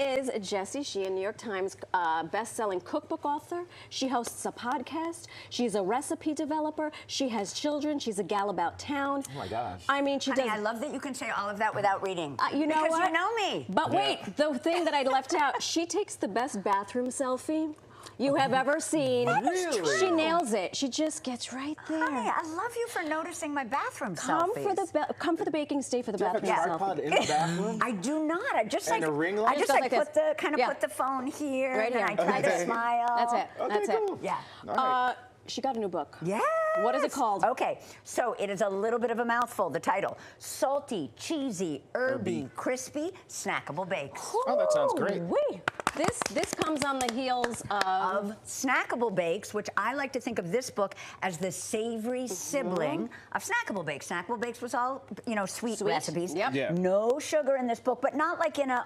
is Jessie Sheehan, New York Times best-selling cookbook author. She hosts a podcast. She's a recipe developer. She has children. She's a gal about town. Oh my gosh. I mean, she Honey, does. I love that you can say all of that without reading. You know because what? you know me. But wait, the thing that I left out, she takes the best bathroom selfie you have ever seen. Really? She nails it. She just gets right there. Honey, I love you for noticing my bathroom Come selfies. come for the baking, stay for the Do you have bathroom a selfie. tripod in the bathroom? I do not. I just And like a ring I light? just Goes like like put this. the Yeah. put the phone here, Right and here. I try to Okay. smile. That's it. Okay, That's cool. it. Yeah. All right. She got a new book. Yes. What is it called? Okay, so it is a little bit of a mouthful. The title: Salty, Cheesy, Herby, Crispy, Snackable Bakes. Oh, that sounds great. Wait. This comes on the heels of Snackable Bakes, which I like to think of this book as the savory sibling of Snackable Bakes. Snackable Bakes was all, sweet recipes. Yep. Yeah. No sugar in this book, but not like in a,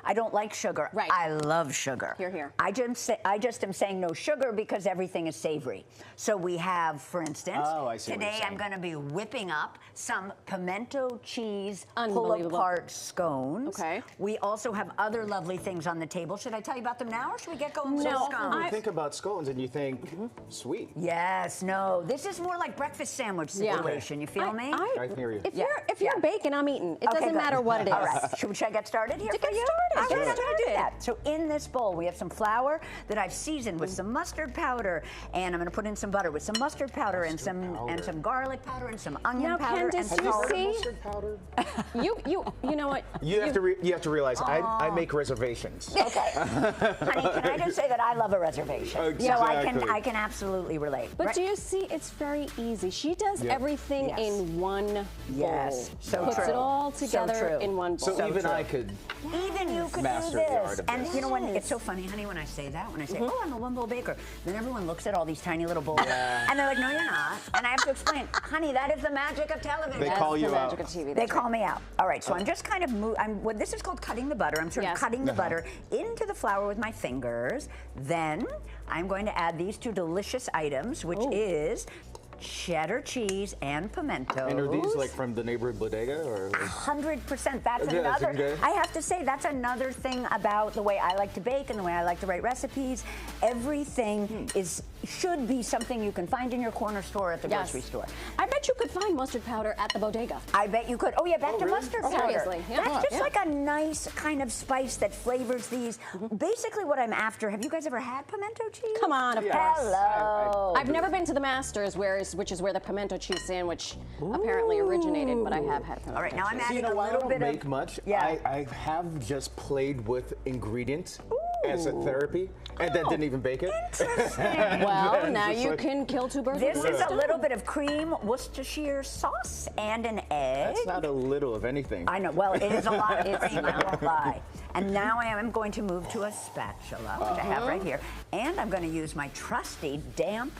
I don't like sugar. Right. I love sugar. Hear, hear. I just am saying no sugar because everything is savory. So we have, for instance, I see what you're today I'm saying. going to be whipping up some pimento cheese Unbelievable. pull-apart scones. Okay. We also have other lovely things on the table. Should I tell you about them now, or should we get going with No, the When scones? you think about scones and you think sweet. Yes, no. This is more like breakfast sandwich Yeah. situation. You feel me? I hear you. If you're baking, I'm eating. It Okay, doesn't good. matter what it is. All right. Should I get started here? Get for you? started. All Get right, I'm going to do started. that. So in this bowl, we have some flour that I've seasoned with some mustard powder, and I'm going to put in some butter with some mustard powder and some garlic powder and some onion Now, powder Ken, and did you salt. see? Mustard powder? You know what? You have to realize I make reservations. Okay, honey, can I just say that I love a reservation? So Exactly. I can absolutely relate. But Right? do you see? It's very easy. She does Yeah. everything Yes. in one bowl. Yes, so Puts true. it all So together true. in one bowl. So even I could. Even you could Master do the art this. of And this. you know what? It's so funny, honey, when I say that, when I say, oh, I'm a one-bowl baker, then everyone looks at all these tiny little bowls, and they're like, no, you're not. And I have to explain, honey, that is the magic of television. They That's call the you magic out. of TV. They That's call me out. All right, so I'm just kind of this is called cutting the butter. I'm sort of Yes. cutting the butter into the flour with my fingers. Then I'm going to add these two delicious items, which is cheddar cheese and pimentos. And are these like from the neighborhood bodega or? 100%. That's Yeah, another. okay. I have to say that's another thing about the way I like to bake and the way I like to write recipes. Everything should be something you can find in your corner store at the grocery store. I bet you could find mustard powder at the bodega. I bet you could. Oh yeah, back to really? mustard Oh, powder. seriously, yeah. That's just Yeah. like a nice kind of spice that flavors these. Basically, what I'm after. Have you guys ever had pimento cheese? Come on, of Yes. course. Hello. I've never been to the Masters, which is where the pimento cheese sandwich apparently originated, but I have had pimento. All right, now I'm cheese. adding You know a what? I little don't bit make of. much. Yeah. I have just played with ingredients as a therapy, and then didn't even bake it. Interesting. Well, now Just you like- can kill two birds This with one is a stone. little bit of cream, Worcestershire sauce, and an egg. That's not a little of anything. I know. Well, it is a lot of cream, I won't lie. And now I am going to move to a spatula, which I have right here. And I'm going to use my trusty damp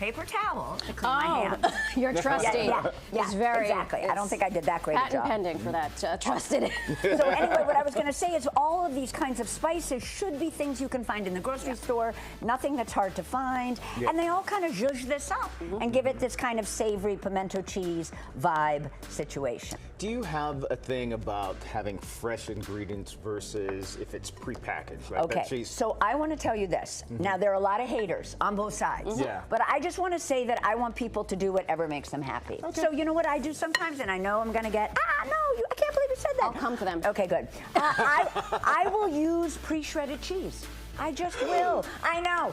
paper towel to clean my hands. You're trusty. Yeah, It's very exactly. I don't think I did that great a patent job. pending for that. Trusted. So anyway, what I was going to say is all of these kinds of spices should be things you can find in the grocery store, nothing that's hard to find, and they all kind of zhuzh this up and give it this kind of savory pimento cheese vibe situation. Do you have a thing about having fresh ingredients versus if it's prepackaged? Like that Okay, cheese? so I want to tell you this. Now, there are a lot of haters on both sides. Yeah. But I just want to say that I want people to do whatever makes them happy. So you know what I do sometimes, and I know I'm going to get, no, I can't believe you said that. I'll come for them. Okay, good. I will use pre-shredded cheese. I just will. I know.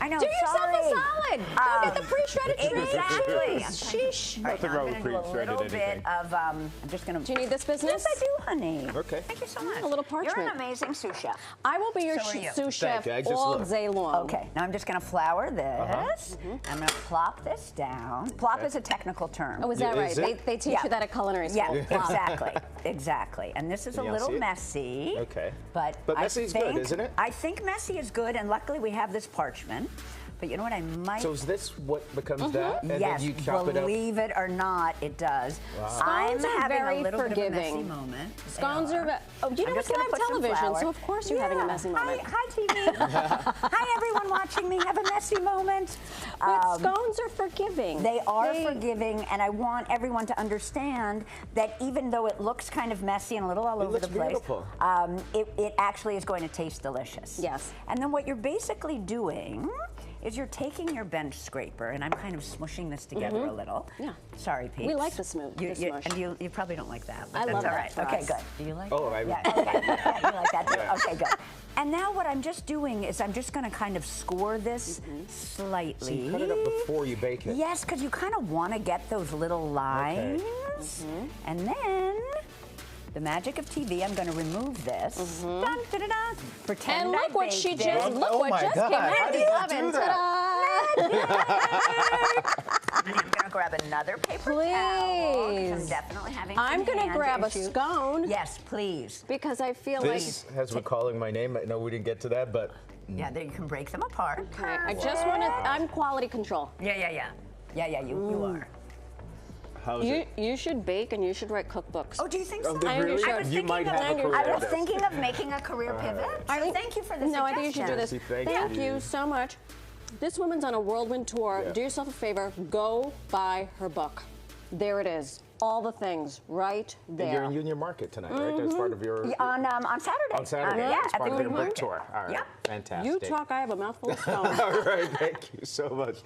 Do yourself Sorry. a solid. Go get the pre-shredded Exactly. Sheesh. All right, Nothing now wrong I'm with going to do a pre-shredded little bit anything. of, I'm just going to. Do you need this business? Yes, I do, honey. Okay. Thank you so much. A little parchment. You're an amazing sous chef. I will be your So are you. sous chef Thank you. I just all look. day long. Okay, now I'm just going to flour this. I'm going to plop this down. Plop is a technical term. Oh, is that Yeah, right? is it? They teach Yeah. you that at culinary school. Yeah, exactly, exactly. And this is a Can y'all little see it? messy. Okay. But But I messy is think, good, isn't it? I think messy is good, and luckily we have this parchment. But you know what I might... So is this what becomes that? And yes, then you chop it up? believe it or not, it does. Wow. I'm Scones are having very a little bit of a forgiving. messy moment. Scones are. Oh, you know I'm it's just gonna live put some television, flour. so of course you're having a messy moment. Hi, TV. Hi, everyone watching me have a messy moment. But scones are forgiving. They are forgiving, and I want everyone to understand that even though it looks kind of messy and a little all over the place, beautiful. it actually is going to taste delicious. Yes. And then what you're basically doing is you're taking your bench scraper, and I'm kind of smushing this together a little. Yeah. Sorry, Pete. We like the smooth. the smush. And you probably don't like that. But I that's love all that right. for Okay, us. good. Do you like Oh, that? I- Yeah, okay. Yeah, you like that too? Yeah. Okay, good. And now what I'm just doing is I'm just going to kind of score this slightly. So you cut it up before you bake it. Yes, because you kind of want to get those little lines. And then, the magic of TV, I'm going to remove this. Dun, dun, dun, dun. Pretend And I look what she baked just it. look Oh what my just God, came how out of did the you oven. do that? And I'm going to grab another paper towel. 'Cause I'm Please. definitely having I'm some going to hand grab issues. a scone Yes, please. because I feel This has been calling my name. I know we didn't get to that, but Yeah, there you can break them apart. like. Okay, I just want to. I'm quality control. Yeah, you are. how's You it? you should bake and you should write cookbooks. Oh, do you think so? Oh, I really? understand. I was You thinking might of- have a I career I was at this. thinking of making a career pivot. So thank you for the No, I think you should do this. Thank you. you so much. This woman's on a whirlwind tour. Yeah. Do yourself a favor. Go buy her book. There it is. All the things right And there. you're in Union Market tonight, right? That's part of your... On Saturday. On Saturday. Yeah, It's at part the of your Green book Market. tour. All right. Yeah. Fantastic. You talk, I have a mouthful of stone. All right. Thank you so much.